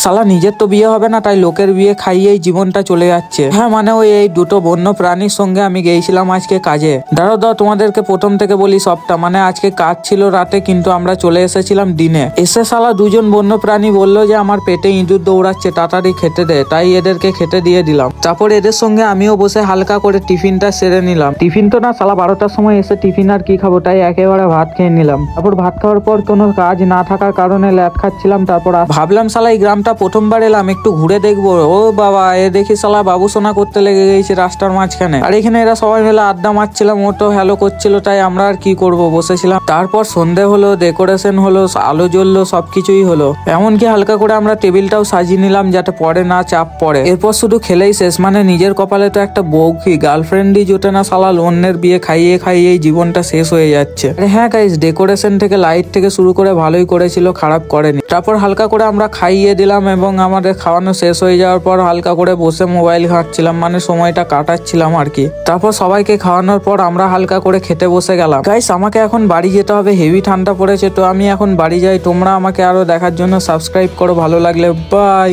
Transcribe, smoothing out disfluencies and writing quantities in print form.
শালা নিজের তো বিয়ে হবে না, তাই লোকের বিয়ে খাইয়েই জীবনটা চলে যাচ্ছে। হ্যাঁ মানে ওই এই দুটো বন্য প্রাণীর সঙ্গে আমি গিয়েছিলাম আজকে কাজে। দাঁড়াও তোমাদেরকে প্রথম থেকে বলি সবটা। মানে আজকে কাজ ছিল রাতে, কিন্তু আমরা চলে এসেছিলাম দিনে। এসে শালা দুজন বন্য প্রাণী বললো যে আমার পেটে ইঁদুর দৌড়াচ্ছে, তাড়াতাড়ি খেতে দে। তাই এদেরকে খেতে দিয়ে দিলাম। তারপর এদের সঙ্গে আমিও বসে হালকা করে টিফিনটা সেরে নিলাম। টিফিন তো না, শালা 12টার সময় এসে টিফিন আর কি খাবো, তাই একেবারে ভাত খেয়ে নিলাম। তারপর ভাত খাওয়ার পর কোনো কাজ না থাকার কারণে ল্যাদ খাচ্ছিলাম। তারপর ভাবলাম শালা এই গ্রামটা প্রথমবার এলাম, একটু ঘুরে দেখবো। ও বাবা, এ দেখি শালা বাবু সোনা করতে লেগে গেছে রাস্তার মাঝখানে। আর এখানে এরা সবাই মিলে আড্ডা মারছিলাম, ও তো হ্যালো করছিল, তাই আমরা আর কি করব, বসেছিলাম। তারপর সন্ধে হলো, ডেকোরেশন হলো, আলো জ্বললো, সবকিছুই হলো। এমনকি হালকা করে আমরা টেবিলটাও সাজিয়ে নিলাম যাতে পরে না চাপ পড়ে। এরপর শুধু খেলেই শেষ। মানে নিজের কপালে তো একটা বউ কি গার্লফ্রেন্ডই জোটে না, শালা অন্যের বিয়ে খাইয়ে খাইয়ে জীবনটা শেষ হয়ে যাচ্ছে। হ্যাঁ গাইস, ডেকোরেশন থেকে লাইট থেকে শুরু করে ভালোই করেছিল, খারাপ করেনি। তারপর হালকা করে আমরা খাইয়ে দিলাম এবং আমাদের খাওয়ানো শেষ হয়ে যাওয়ার পর হালকা করে বসে মোবাইল ঘাঁটছিলাম, মানে সময়টা কাটাচ্ছিলাম আর কি। তারপর সবাইকে খাওয়ানোর পর আমরা হালকা করে খেতে বসে গেলাম। গাইস আমাকে এখন বাড়ি যেতে হবে, হেভি ঠান্ডা পড়েছে, তো আমি এখন বাড়ি যাই। তোমরা আমাকে আরো দেখার জন্য সাবস্ক্রাইব করো, ভালো লাগলে বাই।